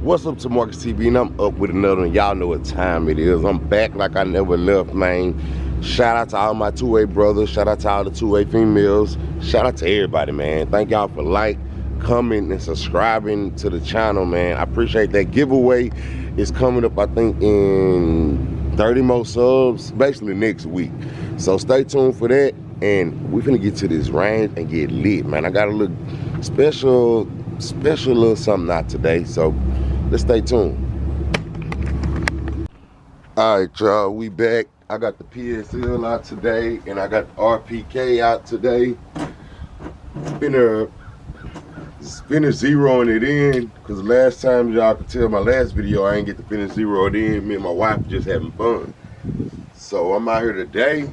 What's up to Marcus TV, and I'm up with another one. Y'all know what time it is. I'm back like I never left, man. Shout out to all my two-way brothers. Shout out to all the two-way females. Shout out to everybody, man. Thank y'all for commenting, and subscribing to the channel, man. I appreciate that. Giveaway is coming up, I think, in 30 more subs, basically next week. So stay tuned for that, and we're finna get to this range and get lit, man. I got a little special little something out today, so let's stay tuned. All right, y'all, we back. I got the PSL out today, and I got the RPK out today. Spinner zeroing it in, because last time, y'all could tell my last video, I ain't get to finish zeroing it in. Me and my wife just having fun. So I'm out here today,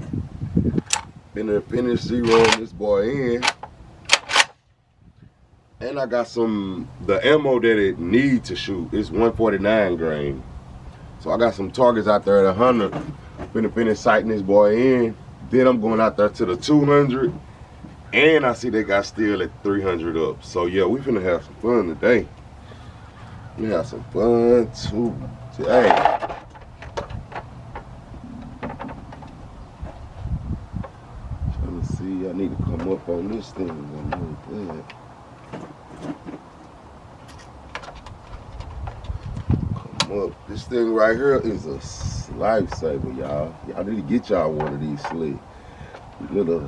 finna finish zeroing this boy in. And I got the ammo that it needs to shoot. It's 149 grain. So I got some targets out there at 100. Finna finish sighting this boy in. Then I'm going out there to the 200. And I see they got steel at 300 up. So yeah, we finna have some fun today. We have some fun today. Trying to see, I need to come up on this thing a little bit. Up. This thing right here is a lifesaver, y'all. Y'all need to get y'all one of these slicks. Little,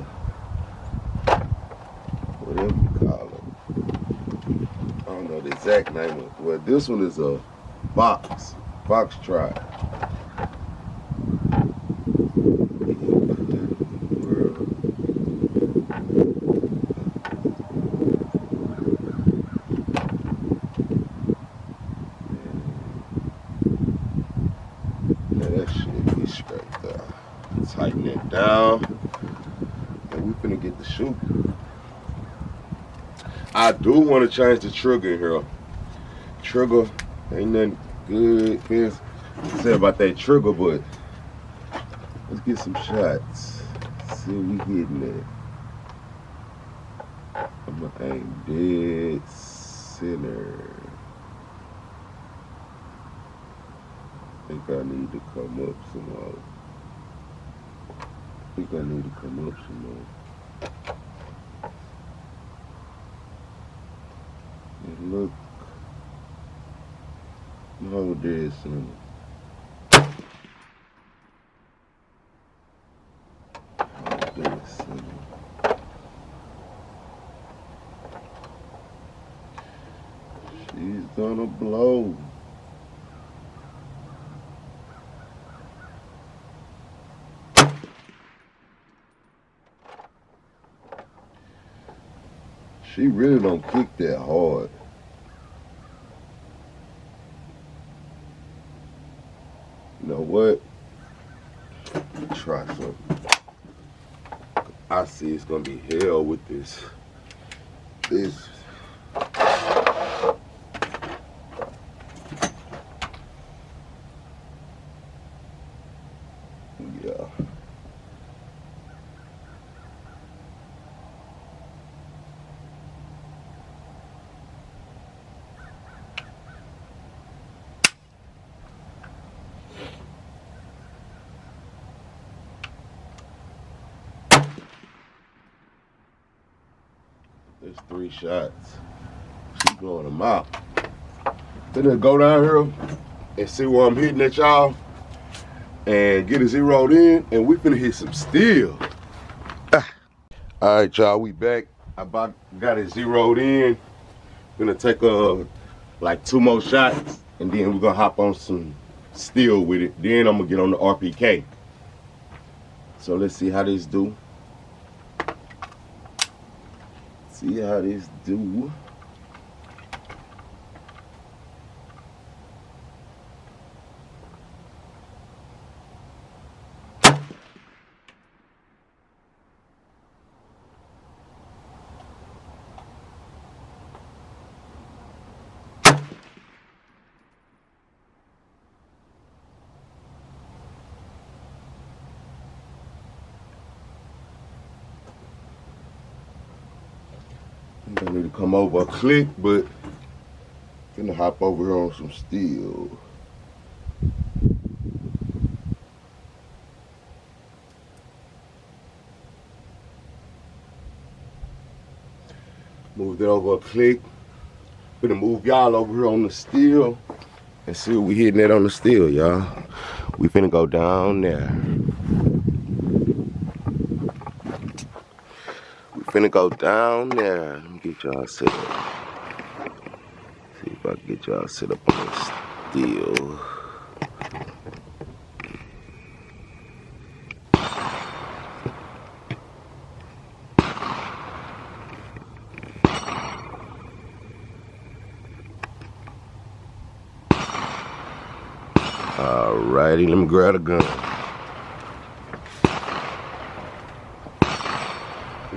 whatever you call them. I don't know the exact name of it. Well, this one is a box try. That shit be straight there. Tighten it down, and we finna get the shoot. I do want to change the trigger in here. Trigger ain't nothing good to say about that trigger, but let's get some shots. See what we getting at. I'm gonna aim dead center. I think I need to come up some more. And look, no dead center. Dead center. She's gonna blow. She really don't kick that hard. You know what? Try something. I see it's gonna be hell with this. Yeah. There's 3 shots. She's blowing them out. Then go down here and see where I'm hitting at, y'all, and get it zeroed in, and we finna hit some steel. All right, y'all, we back. I got it zeroed in. Gonna take like 2 more shots, and then we're gonna hop on some steel with it. Then I'm gonna get on the RPK. So let's see how this do. See how this do. I need to come over a click, but Finna hop over here on some steel. Moved it over a click. Finna move y'all over here on the steel and see what we hitting at on the steel, y'all. We finna go down there. We finna go down there. Let me get y'all set up. See if I can get y'all set up on the steel. Alrighty, let me grab a gun.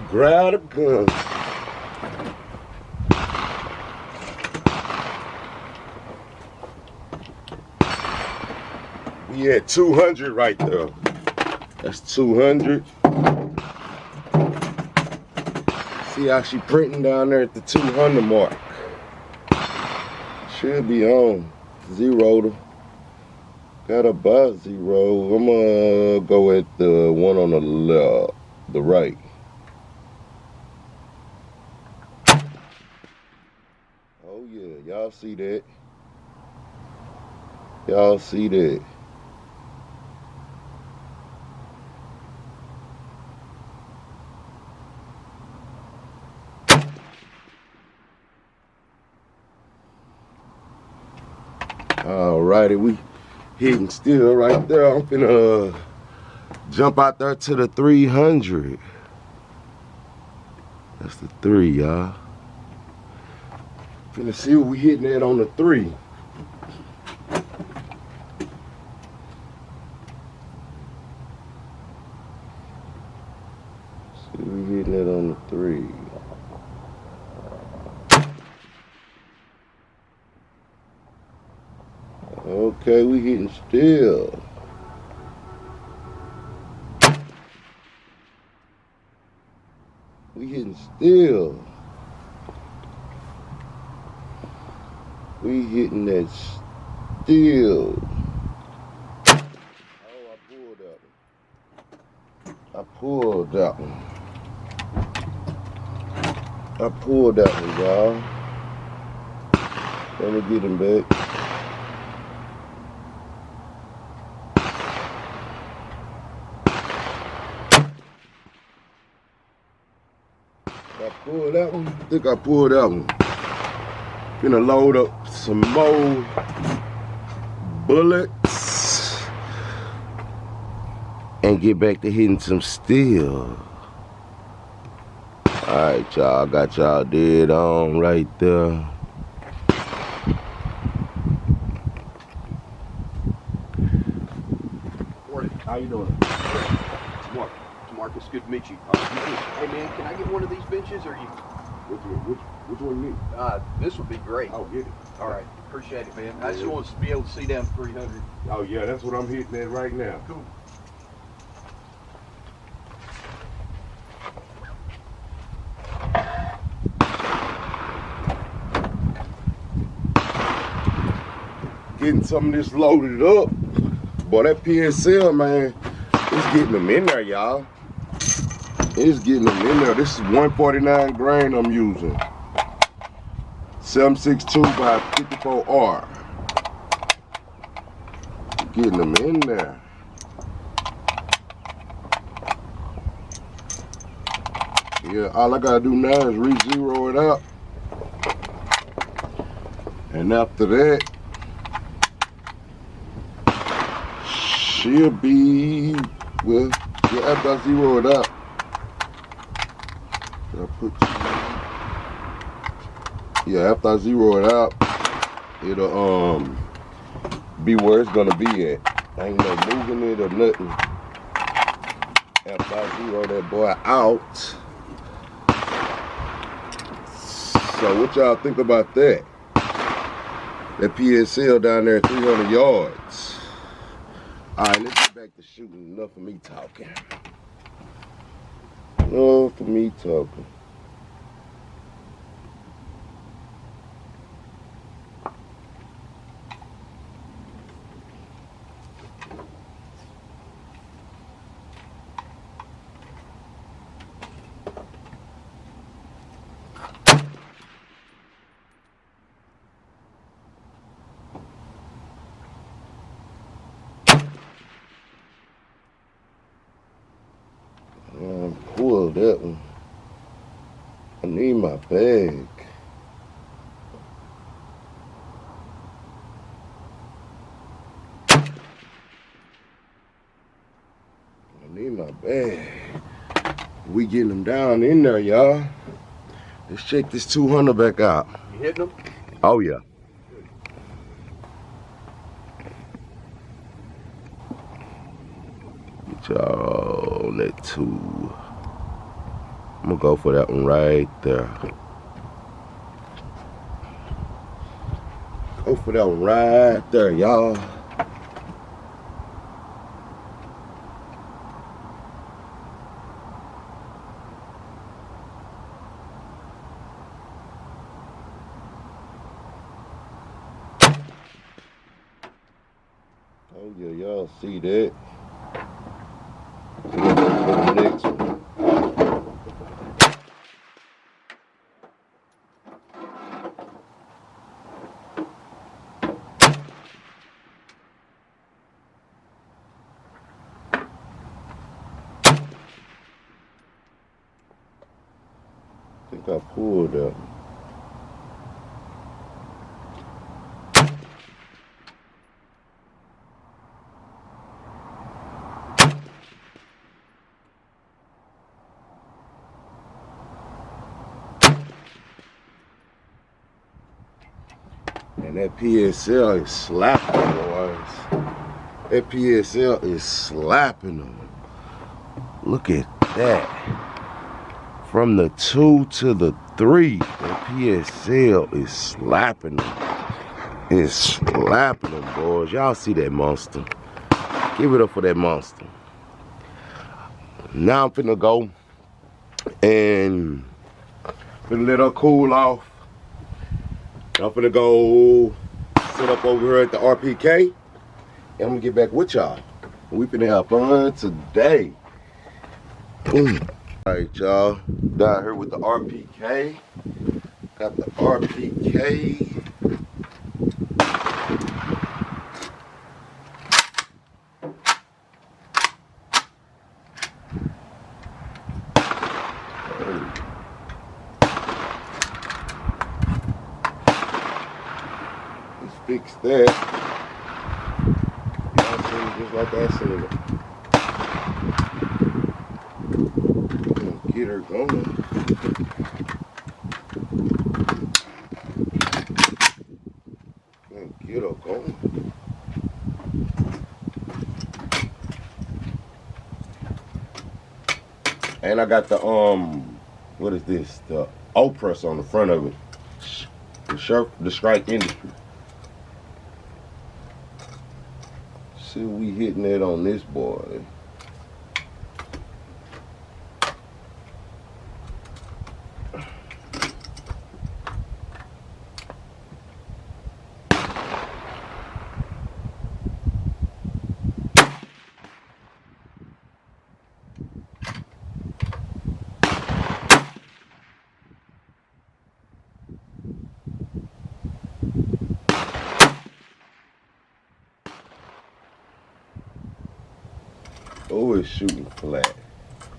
Grab a gun. We at 200 right there. That's 200. See how she printing down there at the 200 mark. Should be on. Zeroed her. Got about zero. I'm gonna go at the one on the left, the right. Oh yeah, y'all see that? Y'all see that? Alrighty, we hitting still right there. I'm finna jump out there to the 300. That's the 3, y'all. Finna see what we hitting at on the 3. See what we hitting at on the 3. Okay, we hitting still. We hitting still. We hitting that still. Oh, I pulled that one. I pulled that one. I pulled that one, y'all. Let me get him back. I pulled that one. I think I pulled that one. Gonna load up some more bullets and get back to hitting some steel. Alright, y'all, got y'all dead on right there. Morning. How you doing? Mark. Marcus, good to meet you. Hey man, can I get one of these benches or you? Which one you need? This would be great. Oh, get it. All right, appreciate it, man. I just want to be able to see down to 300. Oh yeah, that's what I'm hitting at right now. Cool. Getting some of this loaded up. Boy, that PSL, man, it's getting them in there, y'all. It's getting them in there. This is 149 grain I'm using. 762 by 54R. Getting them in there. Yeah, all I gotta do now is re-zero it out. And after that, she'll be, well, yeah, after I zero it out, after I zero it out, it'll be where it's gonna be at. Ain't no moving it or nothing. After I zero that boy out. So what y'all think about that? That PSL down there at 300 yards. Alright, let's get back to shooting. Enough of me talking. Enough of me talking. that one. I need my bag. I need my bag. We getting them down in there, y'all. Let's check this 200 back out. You hitting them? Oh, yeah. Get y'all on that 2. I'm gonna go for that one right there. Go for that one right there, y'all. Oh yeah, y'all see that. We'll go for the next one. I think I pulled that. And that PSL is slapping, boys. That PSL is slapping them. Look at that. From the 2 to the 3, that PSL is slapping them. It's slapping them, boys. Y'all see that monster. Give it up for that monster. Now I'm finna go and finna let her cool off. I'm finna go sit up over here at the RPK, and I'm gonna get back with y'all. We finna have fun today. Alright, y'all. Down here with the RPK. Got the RPK. Let's fix that. Y'all see it just like I seen it. Get her going. Get her going. And I got the what is this? The O press on the front of it. The Strike Industry. See, we hitting it on this boy. Oh, it's shooting flat.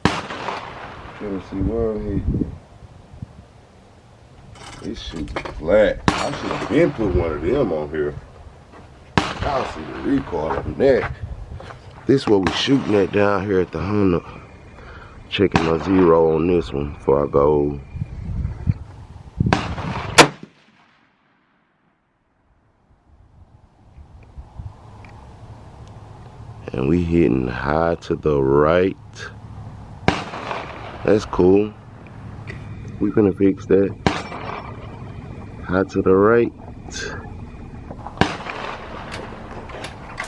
Let me see where I'm hitting. It's shooting flat. I should have been put one of them on here. Y'all see the recoil on that. This is what we shooting at down here at the 100. Checking my 0 on this one before I go. And we hitting high to the right. That's cool. We gonna fix that. High to the right.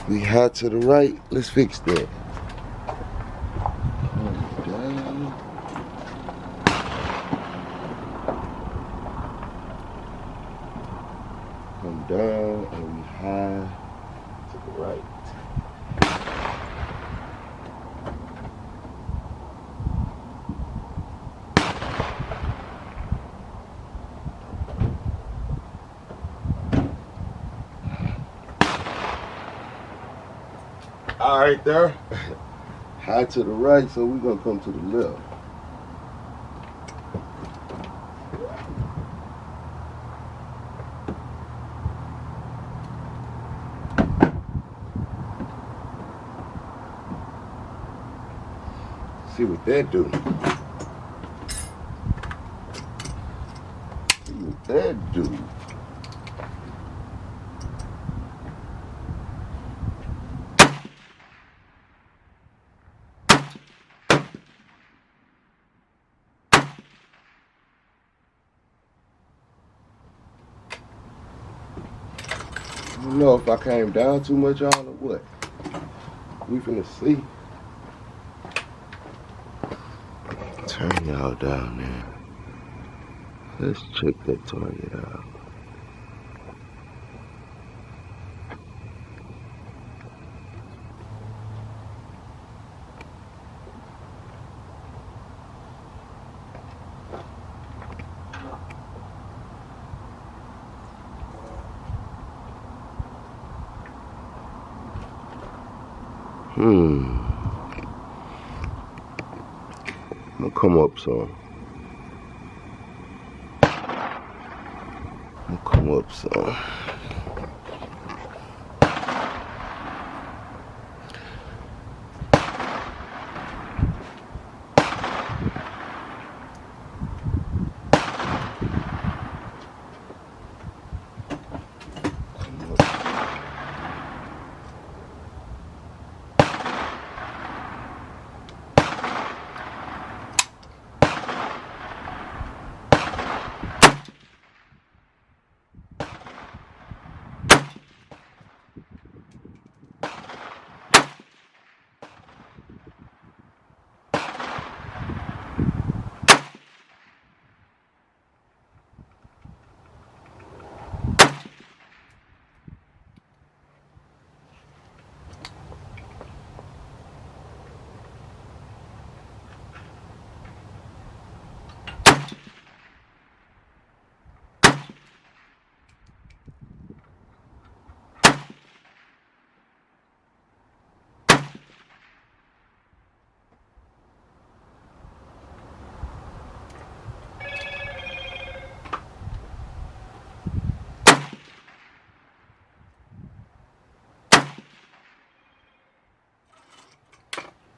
We high to the right. Let's fix that. Come down and we high to the right. All right there. High to the right, so we're gonna come to the left. See what that do. See what that do. I don't know if I came down too much on or what. We finna see. Turn y'all down there. Let's check that target out. I'm gonna come up some.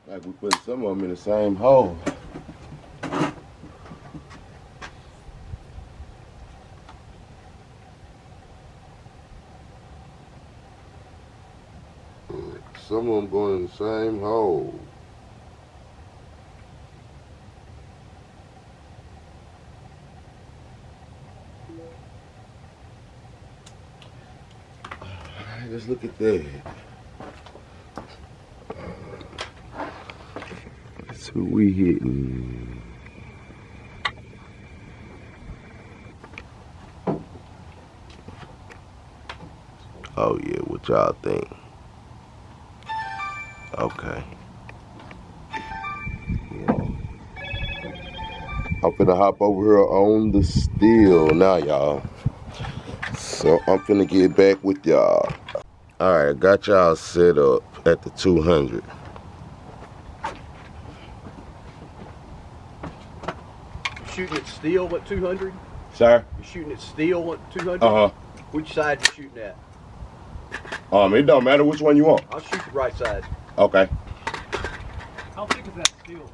Like we put some of them in the same hole. Some of them going in the same hole. Let's look at that. That's who we hitting. Oh yeah, what y'all think? Okay. Yeah. I'm finna hop over here on the steel now, y'all. So I'm finna get back with y'all. Alright, got y'all set up at the 200. Shooting at steel at 200? Sir? You're shooting at steel at 200? Uh-huh. Which side you shooting at? It don't matter which one you want. I'll shoot the right side. Okay. How thick is that steel?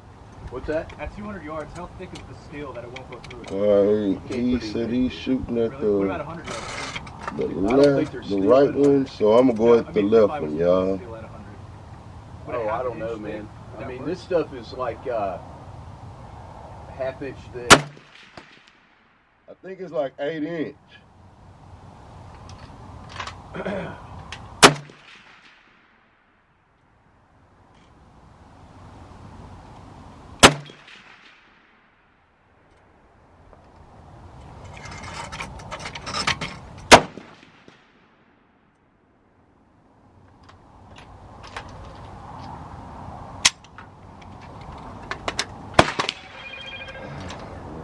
What's that? At 200 yards, how thick is the steel that it won't go through it? He said he's shooting at Really? What about 100 yards? the right one, so I'm gonna go at the left one, y'all. Oh, I don't know, man. I mean, this stuff is like half-inch thick. I think it's like 8 inch.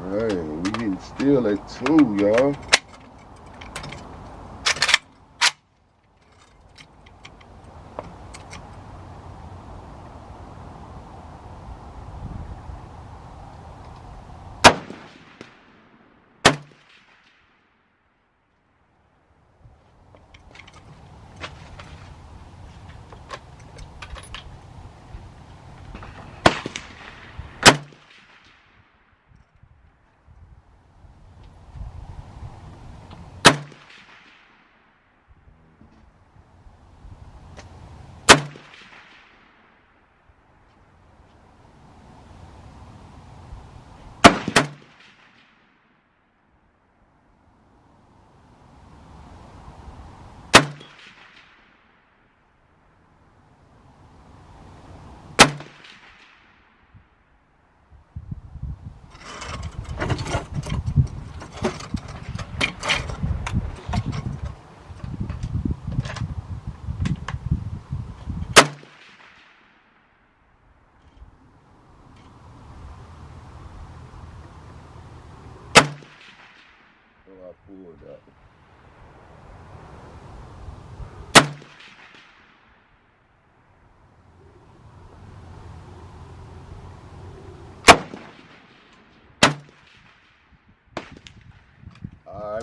Alright, we getting steel at 2, y'all.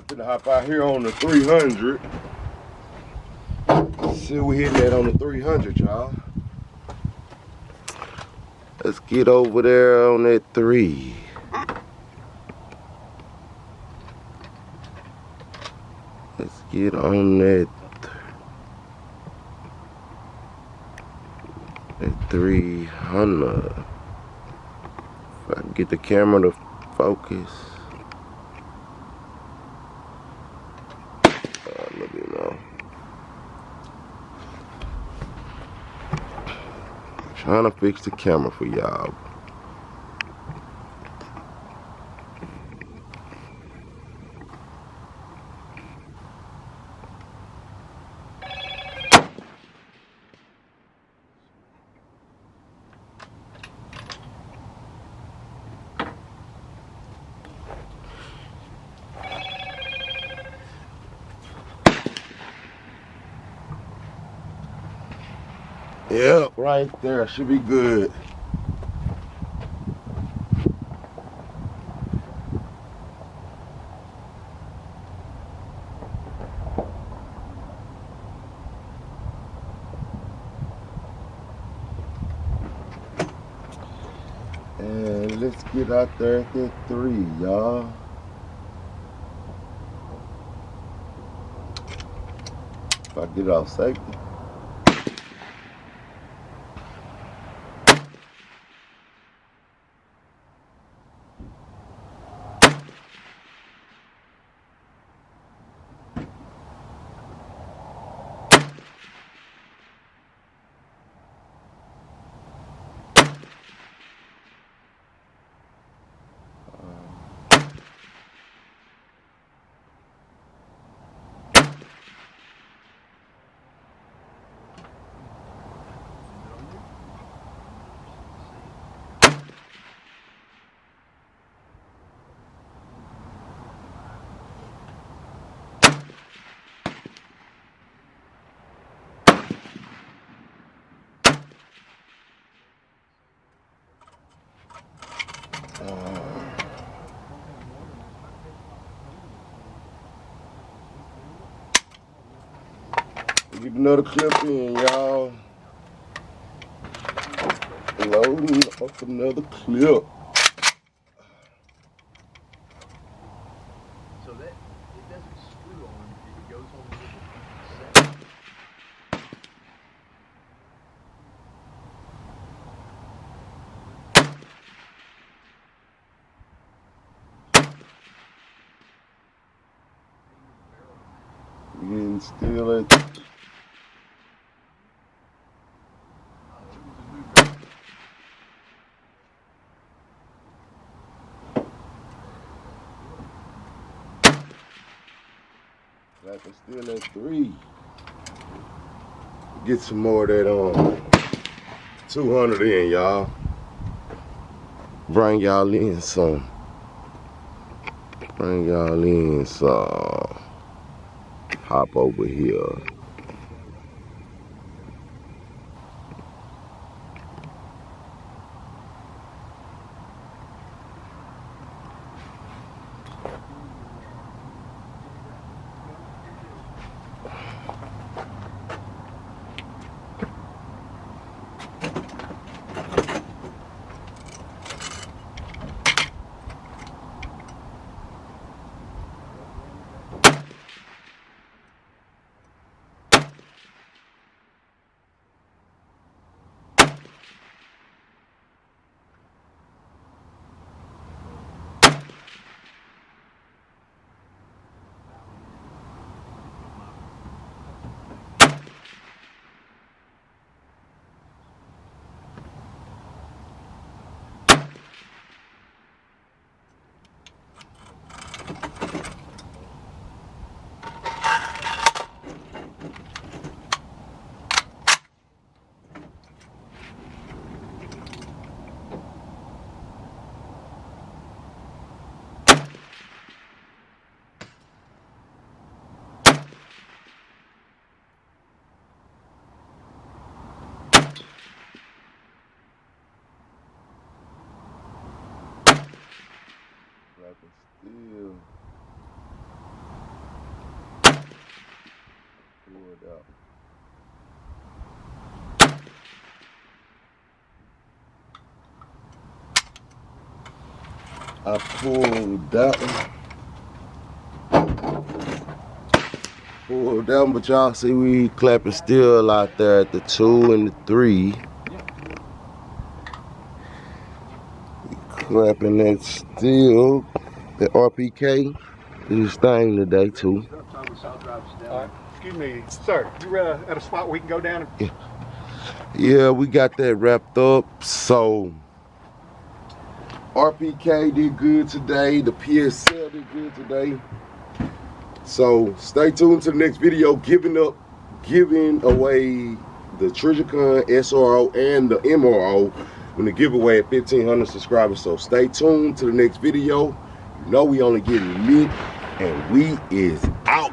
I'm finna hop out here on the 300. See what we hitting at on the 300, y'all. Let's get over there on that 3. Let's get on that 300. If I can get the camera to focus. Let me know. Trying to fix the camera for y'all. Yep, right there. Should be good. And let's get out there at that 3, y'all. If I get it off safety. Get another clip in, y'all. Loading up another clip. So that it doesn't screw on, it goes on the set. Getting still at like I'm still at 3. Get some more of that on 200 in, y'all. Bring y'all in some. Bring y'all in some. Hop over here. Still I pulled that one. Pulled that one, but y'all see we clapping still out there at the 2 and the 3. Clapping that still. The RPK did his thing today too. Excuse me, sir. You at a spot where we can go down and... Yeah, we got that wrapped up. So RPK did good today. The PSL did good today. So stay tuned to the next video. Giving away the Trijicon SRO and the MRO when the giveaway at 1,500 subscribers. So stay tuned to the next video. You know we only getting mid, and we is out.